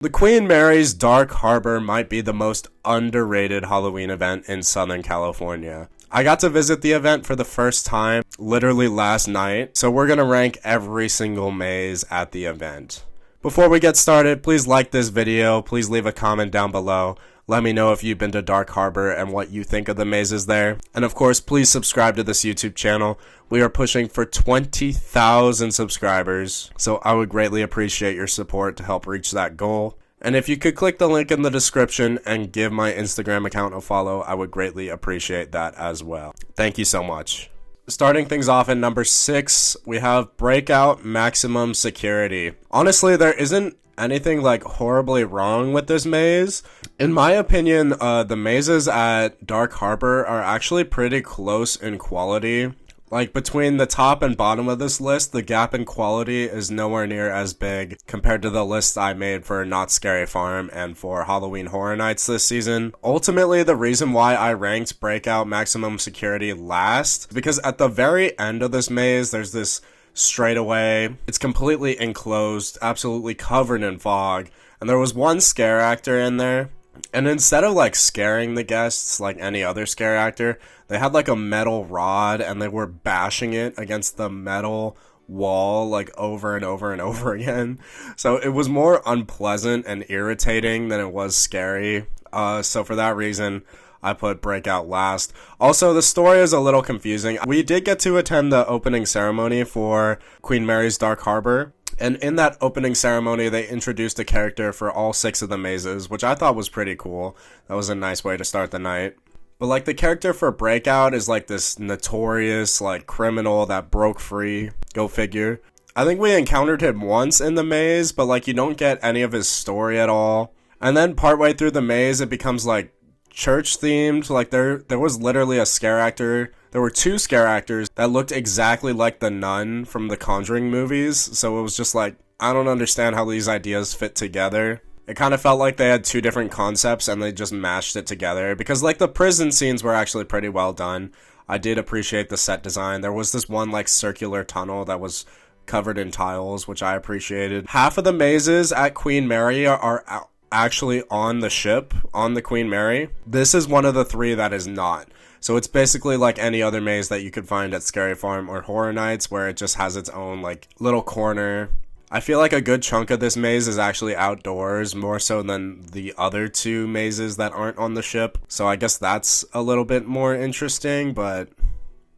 The Queen Mary's Dark Harbor might be the most underrated Halloween event in Southern California. I got to visit the event for the first time literally last night, so we're gonna rank every single maze at the event. Before we get started, please like this video, please leave a comment down below. Let me know if you've been to Dark Harbor and what you think of the mazes there. And of course, please subscribe to this YouTube channel. We are pushing for 20,000 subscribers, so I would greatly appreciate your support to help reach that goal. And if you could click the link in the description and give my Instagram account a follow, I would greatly appreciate that as well. Thank you so much. Starting things off at number 6, we have Breakout Maximum Security. Honestly, there isn't anything like horribly wrong with this maze. In my opinion, the mazes at Dark Harbor are actually pretty close in quality. Like, between the top and bottom of this list, the gap in quality is nowhere near as big compared to the list I made for Not Scary Farm and for Halloween Horror Nights this season. Ultimately, the reason why I ranked Breakout Maximum Security last, because at the very end of this maze, there's this straightaway. It's completely enclosed, absolutely covered in fog, and there was one scare actor in there. And instead of like scaring the guests like any other scare actor, they had like a metal rod and they were bashing it against the metal wall like over and over and over again. So it was more unpleasant and irritating than it was scary. So for that reason, I put Breakout last. Also, the story is a little confusing. We did get to attend the opening ceremony for Queen Mary's Dark Harbor. And in that opening ceremony, they introduced a character for all 6 of the mazes, which I thought was pretty cool. That was a nice way to start the night. But like, the character for Breakout is like this notorious like criminal that broke free. Go figure. I think we encountered him once in the maze, but like, you don't get any of his story at all. And then partway through the maze, it becomes like church themed. Like, there was literally a scare actor. There were 2 scare actors that looked exactly like the nun from the Conjuring movies, so it was just like, I don't understand how these ideas fit together. It kind of felt like they had 2 different concepts and they just mashed it together, because like the prison scenes were actually pretty well done. I did appreciate the set design. There was this one like circular tunnel that was covered in tiles, which I appreciated. Half of the mazes at Queen Mary are actually on the ship, on the Queen Mary. This is one of the 3 that is not. So it's basically like any other maze that you could find at Scary Farm or Horror Nights, where it just has its own like little corner. I feel like a good chunk of this maze is actually outdoors, more so than the other 2 mazes that aren't on the ship. So I guess that's a little bit more interesting, but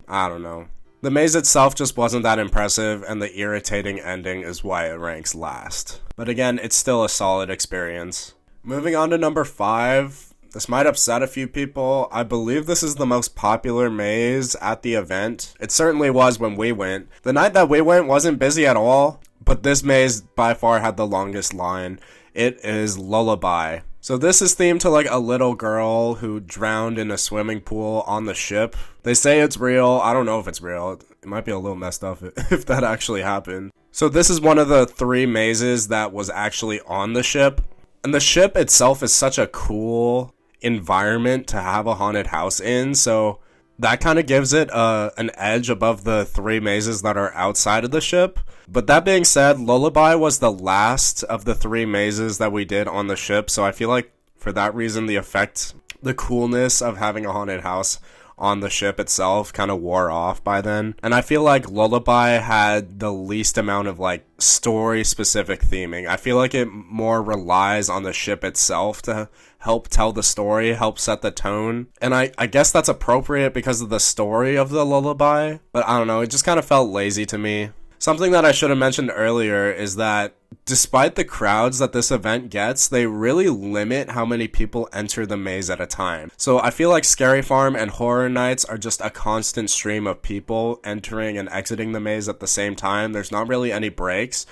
I don't know. The maze itself just wasn't that impressive, and the irritating ending is why it ranks last. But again, it's still a solid experience. Moving on to number 5. This might upset a few people. I believe this is the most popular maze at the event. It certainly was when we went. The night that we went wasn't busy at all, but this maze by far had the longest line. It is Lullaby. So this is themed to like a little girl who drowned in a swimming pool on the ship. They say it's real. I don't know if it's real. It might be a little messed up if that actually happened. So this is one of the 3 mazes that was actually on the ship. And the ship itself is such a cool environment to have a haunted house in, so that kind of gives it an edge above the 3 mazes that are outside of the ship. But that being said, Lullaby was the last of the 3 mazes that we did on the ship, so I feel like for that reason the coolness of having a haunted house on the ship itself kind of wore off by then. And I feel like Lullaby had the least amount of like story specific theming. I feel like it more relies on the ship itself to help tell the story, help set the tone. And I guess that's appropriate because of the story of the Lullaby, but I don't know, it just kind of felt lazy to me. Something that I should have mentioned earlier is that despite the crowds that this event gets, they really limit how many people enter the maze at a time. So I feel like Scary Farm and Horror Nights are just a constant stream of people entering and exiting the maze at the same time. There's not really any breaks.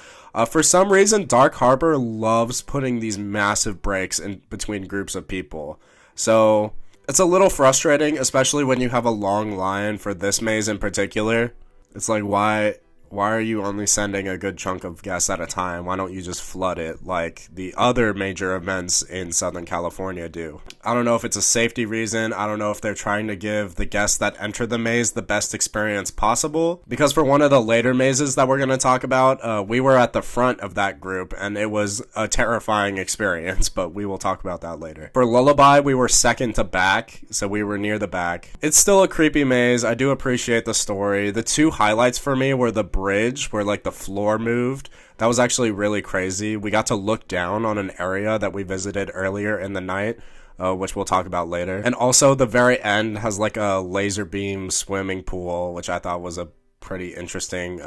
For some reason, Dark Harbor loves putting these massive breaks in between groups of people. So it's a little frustrating, especially when you have a long line for this maze in particular. It's like, why why are you only sending a good chunk of guests at a time? Why don't you just flood it like the other major events in Southern California do? I don't know if it's a safety reason. I don't know if they're trying to give the guests that enter the maze the best experience possible. Because for one of the later mazes that we're going to talk about, we were at the front of that group and it was a terrifying experience, but we will talk about that later. For Lullaby, we were second to back, so we were near the back. It's still a creepy maze. I do appreciate the story. The two highlights for me were the bridge where like the floor moved. That was actually really crazy. We got to look down on an area that we visited earlier in the night, which we'll talk about later. And also the very end has like a laser beam swimming pool, which I thought was a pretty interesting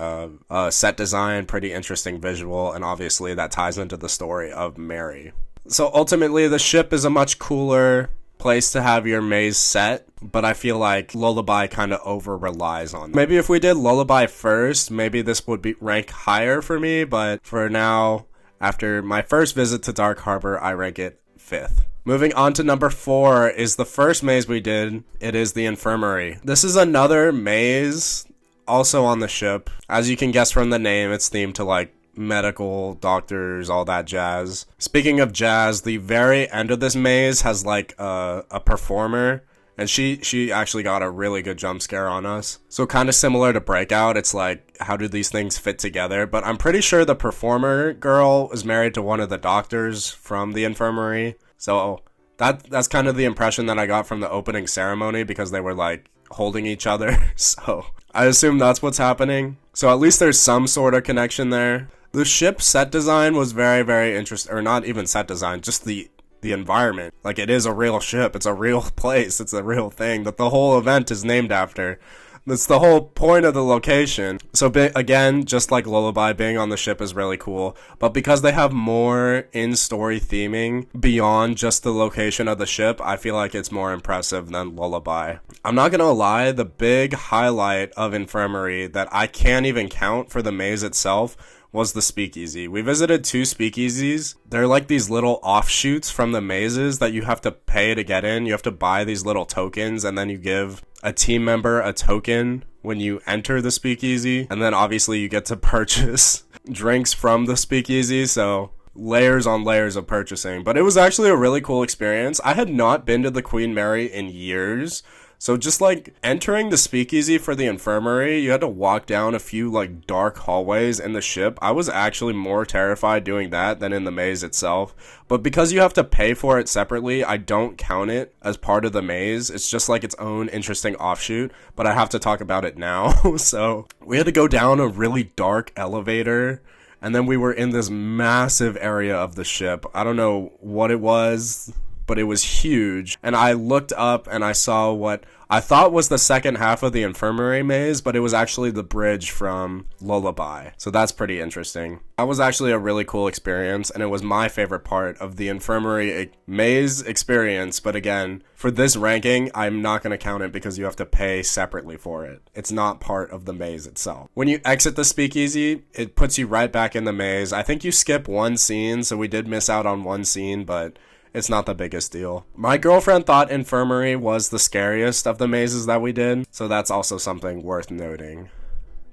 set design, pretty interesting visual, and obviously that ties into the story of Mary. So ultimately the ship is a much cooler place to have your maze set, but I feel like Lullaby kind of over relies on it. Maybe if we did Lullaby first, maybe this would be rank higher for me, but for now, after my first visit to Dark Harbor, I rank it 5th. Moving on to number 4 is the first maze we did. It is the infirmary. This is another maze also on the ship. As you can guess from the name, it's themed to like medical, doctors, all that jazz. Speaking of jazz, the very end of this maze has like a performer, and she actually got a really good jump scare on us. So kind of similar to Breakout, it's like, how do these things fit together? But I'm pretty sure the performer girl is married to one of the doctors from the infirmary. So that's kind of the impression that I got from the opening ceremony, because they were like holding each other. So I assume that's what's happening. So at least there's some sort of connection there. The ship set design was very, very interesting, or not even set design, just the environment. Like, it is a real ship, it's a real place, it's a real thing that the whole event is named after. That's the whole point of the location. So again, just like Lullaby, being on the ship is really cool, but because they have more in-story theming beyond just the location of the ship, I feel like it's more impressive than Lullaby. I'm not gonna lie, the big highlight of Infirmary that I can't even count for the maze itself was the speakeasy. We visited 2 speakeasies. They're like these little offshoots from the mazes that you have to pay to get in. You have to buy these little tokens, and then you give a team member a token when you enter the speakeasy. And then obviously you get to purchase drinks from the speakeasy, so layers on layers of purchasing. But it was actually a really cool experience. I had not been to the Queen Mary in years. So just like entering the speakeasy for the infirmary, you had to walk down a few like dark hallways in the ship. I was actually more terrified doing that than in the maze itself. But because you have to pay for it separately, I don't count it as part of the maze. It's just like its own interesting offshoot, but I have to talk about it now. So we had to go down a really dark elevator, and then we were in this massive area of the ship. I don't know what it was, but it was huge. And I looked up and I saw what I thought was the second half of the infirmary maze, but it was actually the bridge from Lullaby. So that's pretty interesting. That was actually a really cool experience, and it was my favorite part of the infirmary maze experience. But again, for this ranking, I'm not going to count it because you have to pay separately for it. It's not part of the maze itself. When you exit the speakeasy, it puts you right back in the maze. I think you skip one scene, so we did miss out on one scene, but it's not the biggest deal. My girlfriend thought Infirmary was the scariest of the mazes that we did, so that's also something worth noting.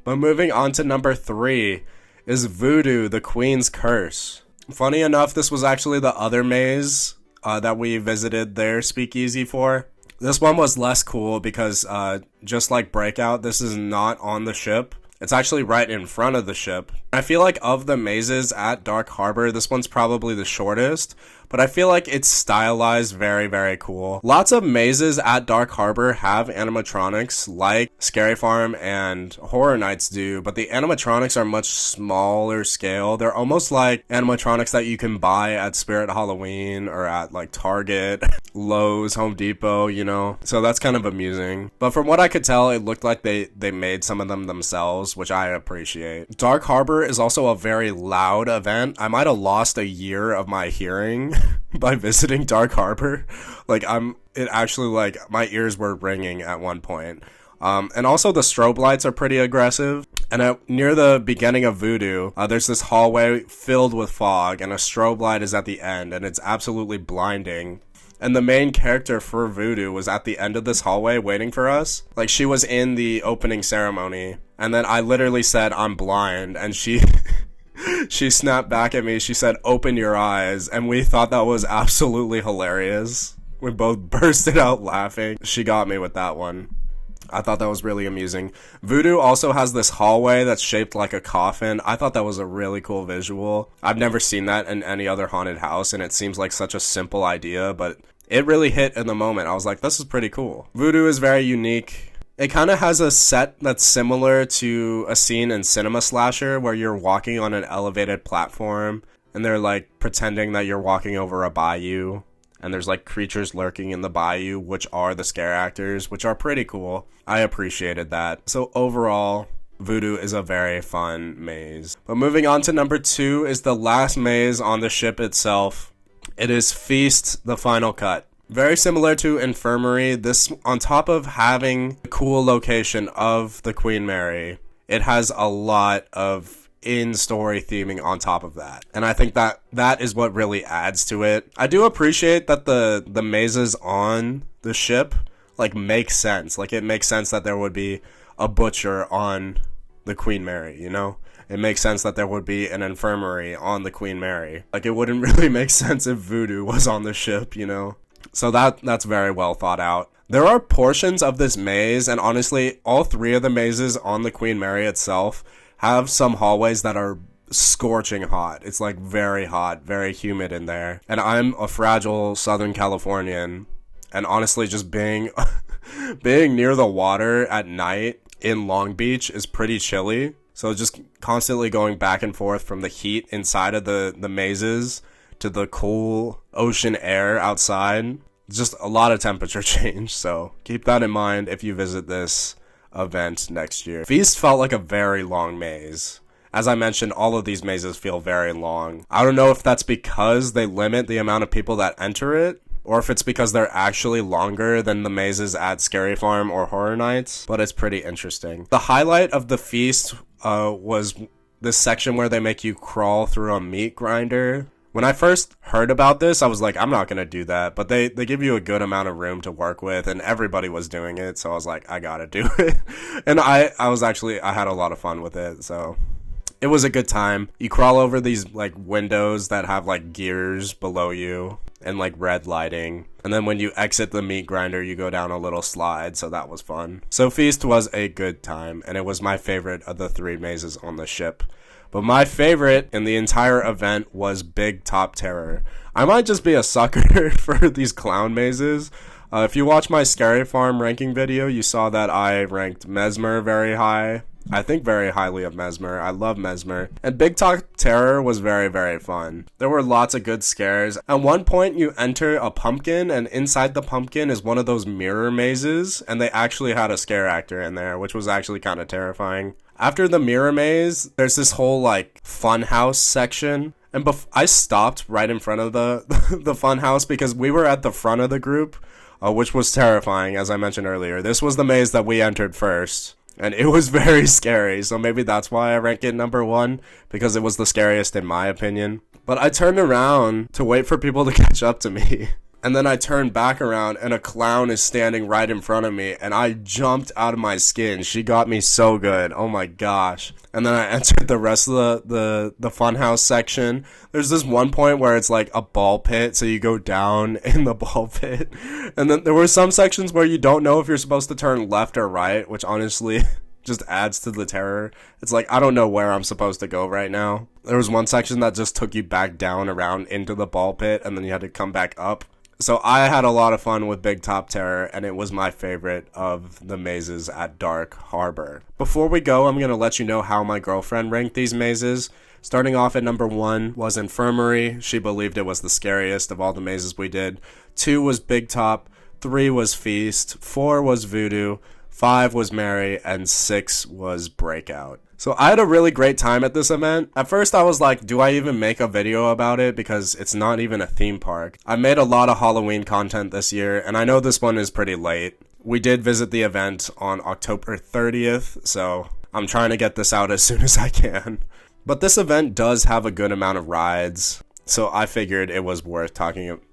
But moving on to number 3 is Voodoo, the Queen's Curse. Funny enough, this was actually the other maze that we visited their speakeasy for. This one was less cool because just like Breakout, this is not on the ship. It's actually right in front of the ship. I feel like of the mazes at Dark Harbor, this one's probably the shortest, but I feel like it's stylized very, very cool. Lots of mazes at Dark Harbor have animatronics like Scary Farm and Horror Nights do, but the animatronics are much smaller scale. They're almost like animatronics that you can buy at Spirit Halloween or at like Target, Lowe's, Home Depot, you know? So that's kind of amusing. But from what I could tell, it looked like they made some of them themselves, which I appreciate. Dark Harbor is also a very loud event. I might have lost a year of my hearing by visiting Dark Harbor. Like, it actually, like, my ears were ringing at one point. And also the strobe lights are pretty aggressive. And near the beginning of Voodoo, there's this hallway filled with fog, and a strobe light is at the end, and it's absolutely blinding. And the main character for Voodoo was at the end of this hallway waiting for us. Like, she was in the opening ceremony. And then I literally said, I'm blind. And she she snapped back at me. She said, open your eyes. And we thought that was absolutely hilarious. We both bursted out laughing. She got me with that one. I thought that was really amusing. Voodoo also has this hallway that's shaped like a coffin. I thought that was a really cool visual. I've never seen that in any other haunted house, and it seems like such a simple idea, but it really hit in the moment. I was like, this is pretty cool. Voodoo is very unique. It kind of has a set that's similar to a scene in Cinema Slasher where you're walking on an elevated platform, and they're like pretending that you're walking over a bayou. And there's like creatures lurking in the bayou, which are the scare actors, which are pretty cool. I appreciated that. So overall, Voodoo is a very fun maze. But moving on to number 2 is the last maze on the ship itself. It is Feast, the Final Cut. Very similar to Infirmary, this on top of having the cool location of the Queen Mary, it has a lot of in-story theming on top of that. And I think that that is what really adds to it. I do appreciate that the mazes on the ship like make sense. Like it makes sense that there would be a butcher on the Queen Mary, you know? It makes sense that there would be an infirmary on the Queen Mary. Like it wouldn't really make sense if Voodoo was on the ship, you know? So that's very well thought out. There are portions of this maze, and honestly, all 3 of the mazes on the Queen Mary itself have some hallways that are scorching hot. It's like very hot, very humid in there. And I'm a fragile Southern Californian, and honestly just being being near the water at night in Long Beach is pretty chilly. So just constantly going back and forth from the heat inside of the mazes to the cool ocean air outside. Just a lot of temperature change. So keep that in mind if you visit this event next year. Feast felt like a very long maze. As I mentioned, all of these mazes feel very long. I don't know if that's because they limit the amount of people that enter it, or if it's because they're actually longer than the mazes at Scary Farm or Horror Nights, but it's pretty interesting. The highlight of the Feast was this section where they make you crawl through a meat grinder. When I first heard about this, I was like, I'm not going to do that. But they give you a good amount of room to work with, and everybody was doing it. So I was like, I got to do it. And I had a lot of fun with it. So it was a good time. You crawl over these like windows that have like gears below you and like red lighting. And then when you exit the meat grinder, you go down a little slide. So that was fun. So Feast was a good time, and it was my favorite of the 3 mazes on the ship. But my favorite in the entire event was Big Top Terror. I might just be a sucker for these clown mazes. If you watch my Scary Farm ranking video, you saw that I ranked Mesmer very high. I think very highly of Mesmer. I love Mesmer. And Big Top Terror was very, very fun. There were lots of good scares. At one point, you enter a pumpkin, and inside the pumpkin is one of those mirror mazes, and they actually had a scare actor in there, which was actually kind of terrifying. After the mirror maze, there's this whole like fun house section. And I stopped right in front of the fun house because we were at the front of the group, which was terrifying, as I mentioned earlier. This was the maze that we entered first, and it was very scary. So maybe that's why I rank it number 1, because it was the scariest in my opinion. But I turned around to wait for people to catch up to me. And then I turned back around, and a clown is standing right in front of me, and I jumped out of my skin. She got me so good. Oh my gosh. And then I entered the rest of the funhouse section. There's this one point where it's like a ball pit, so you go down in the ball pit. And then there were some sections where you don't know if you're supposed to turn left or right, which honestly just adds to the terror. It's like, I don't know where I'm supposed to go right now. There was one section that just took you back down around into the ball pit, and then you had to come back up. So I had a lot of fun with Big Top Terror, and it was my favorite of the mazes at Dark Harbor. Before we go, I'm going to let you know how my girlfriend ranked these mazes. Starting off at number 1 was Infirmary. She believed it was the scariest of all the mazes we did. 2 was Big Top. 3 was Feast. 4 was Voodoo. 5 was Mary. And 6 was Breakout. So I had a really great time at this event. At first I was like, do I even make a video about it? Because it's not even a theme park. I made a lot of Halloween content this year, and I know this one is pretty late. We did visit the event on October 30th, so I'm trying to get this out as soon as I can. But this event does have a good amount of rides. so I figured it was worth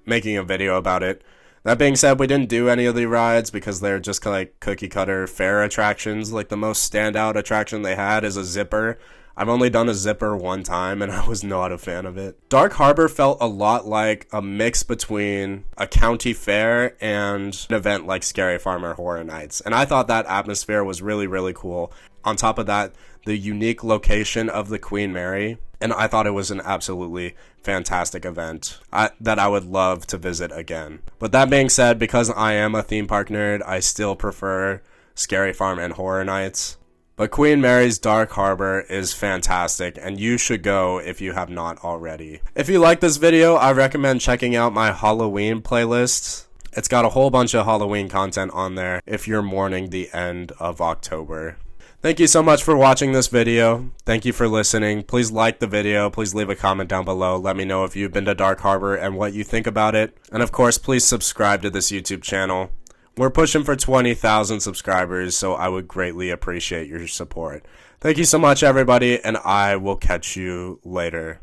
making a video about it. That being said, we didn't do any of the rides because they're just like cookie cutter fair attractions. Like the most standout attraction they had is a zipper. I've only done a zipper one time and I was not a fan of it. Dark Harbor felt a lot like a mix between a county fair and an event like Scary Farm or Horror Nights. And I thought that atmosphere was really, really cool. On top of that, the unique location of the Queen Mary. And I thought it was an absolutely fantastic event that I would love to visit again. But that being said, because I am a theme park nerd, I still prefer Scary Farm and Horror Nights. But Queen Mary's Dark Harbor is fantastic, and you should go if you have not already. If you like this video, I recommend checking out my Halloween playlist. It's got a whole bunch of Halloween content on there if you're mourning the end of October. Thank you so much for watching this video. Thank you for listening. Please like the video. Please leave a comment down below. Let me know if you've been to Dark Harbor and what you think about it. And of course, please subscribe to this YouTube channel. We're pushing for 20,000 subscribers, so I would greatly appreciate your support. Thank you so much, everybody, and I will catch you later.